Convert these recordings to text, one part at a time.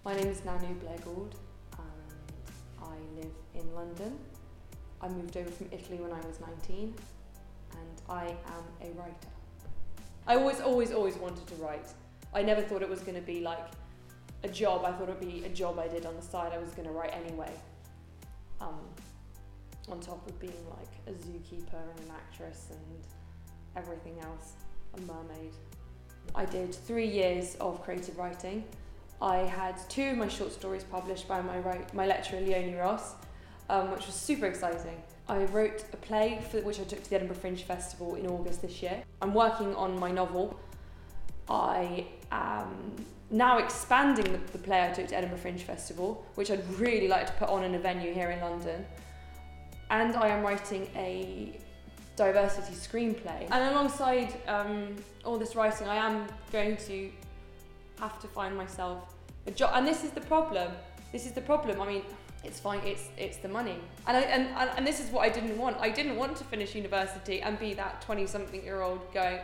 My name is Nanou Blair Gould and I live in London. I moved over from Italy when I was 19 and I am a writer. I always wanted to write. I never thought it was going to be like a job. I thought it would be a job I did on the side. I was going to write anyway. On top of being like a zookeeper and an actress and everything else, a mermaid. I did 3 years of creative writing. I had 2 of my short stories published by my lecturer Leonie Ross, which was super exciting. I wrote a play which I took to the Edinburgh Fringe Festival in August this year. I'm working on my novel. I am now expanding the play I took to Edinburgh Fringe Festival, which I'd really like to put on in a venue here in London. And I am writing a diversity screenplay. And alongside all this writing, I am going to have to find myself a job. And this is the problem. I mean, it's fine, it's the money. And this is what I didn't want. I didn't want to finish university and be that 20-something-year-old going,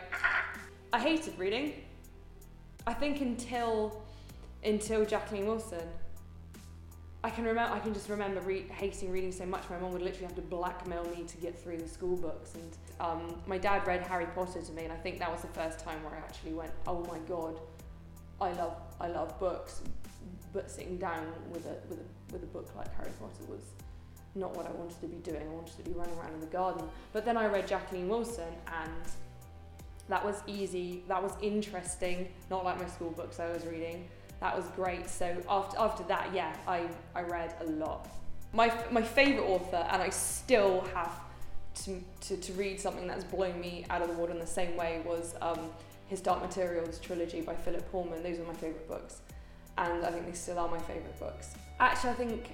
I hated reading. I think until Jacqueline Wilson. I can just remember hating reading so much. My mum would literally have to blackmail me to get through the school books. And my dad read Harry Potter to me, and I think that was the first time where I actually went, oh my god, I love books. But sitting down with a book like Harry Potter was not what I wanted to be doing. I wanted to be running around in the garden. But then I read Jacqueline Wilson, and that was easy. That was interesting. Not like my school books I was reading. That was great. So after that, yeah, I read a lot. My favourite author, and I still have to read something that's blown me out of the water in the same way, was his Dark Materials trilogy by Philip Pullman. Those were my favourite books, and I think they still are my favourite books. Actually, I think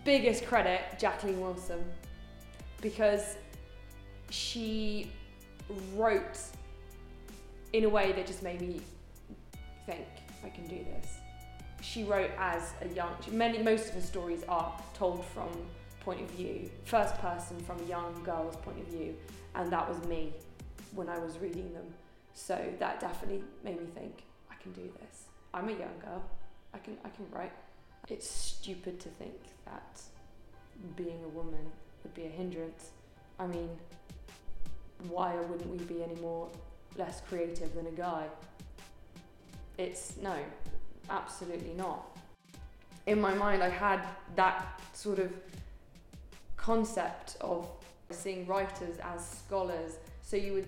biggest credit, Jacqueline Wilson, because she wrote in a way that just made me think, I can do this. She wrote as a young, most of her stories are told from point of view, first person, from a young girl's point of view, and that was me when I was reading them. So that definitely made me think, I can do this. I'm a young girl, I can write. It's stupid to think that being a woman would be a hindrance. I mean, why wouldn't we be any less creative than a guy? No, absolutely not. In my mind, I had that sort of concept of seeing writers as scholars. So you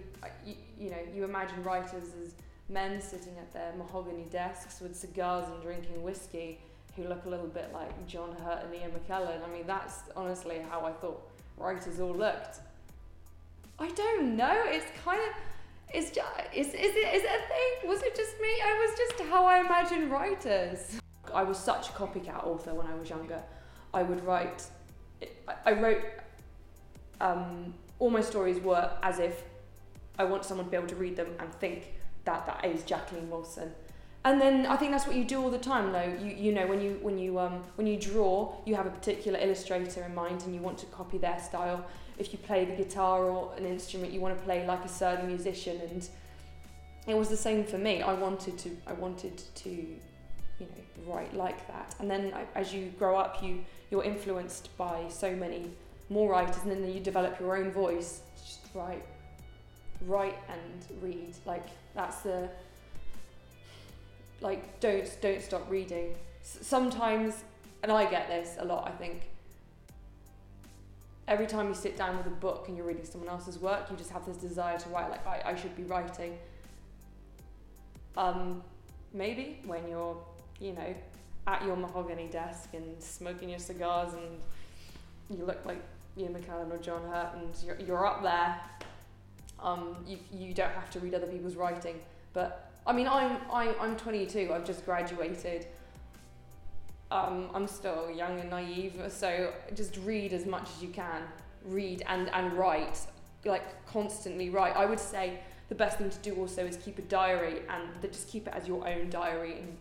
imagine writers as men sitting at their mahogany desks with cigars and drinking whiskey, who look a little bit like John Hurt and Ian McKellen. I mean, that's honestly how I thought writers all looked. I don't know. It's kind of. Is it a thing? Was it just me? I was just how I imagine writers. I was such a copycat author when I was younger. I wrote, all my stories were as if I want someone to be able to read them and think that is Jacqueline Wilson. And then I think that's what you do all the time though. You know, when you draw, you have a particular illustrator in mind and you want to copy their style. If you play the guitar or an instrument, you want to play like a certain musician, and it was the same for me. I wanted to write like that. And then as you grow up, you're influenced by so many more writers, and then you develop your own voice. Just write and read. Like that's the don't stop reading. Sometimes, and I get this a lot, I think. Every time you sit down with a book and you're reading someone else's work, you just have this desire to write, like, I should be writing. Maybe when you're, at your mahogany desk and smoking your cigars and you look like Ian McKellen or John Hurt and you're up there, you don't have to read other people's writing. But, I mean, I'm 22, I've just graduated. I'm still young and naive, so just read as much as you can. Read and write, like constantly write. I would say the best thing to do also is keep a diary and just keep it as your own diary and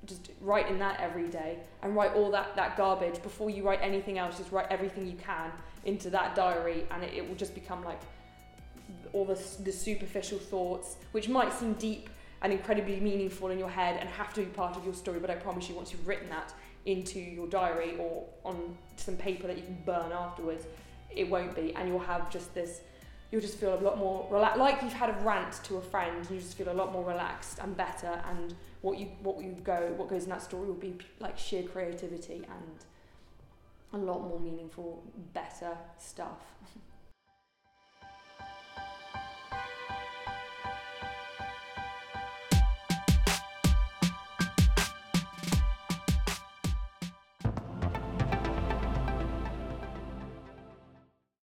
just write in that every day and write all that garbage. Before you write anything else, just write everything you can into that diary, and it will just become like all the superficial thoughts, which might seem deep and incredibly meaningful in your head and have to be part of your story, but I promise you, once you've written that into your diary or on some paper that you can burn afterwards, it won't be, and you'll have just this, you'll just feel a lot more relaxed, like you've had a rant to a friend, and you just feel a lot more relaxed and better, and what goes in that story will be like sheer creativity and a lot more meaningful, better stuff.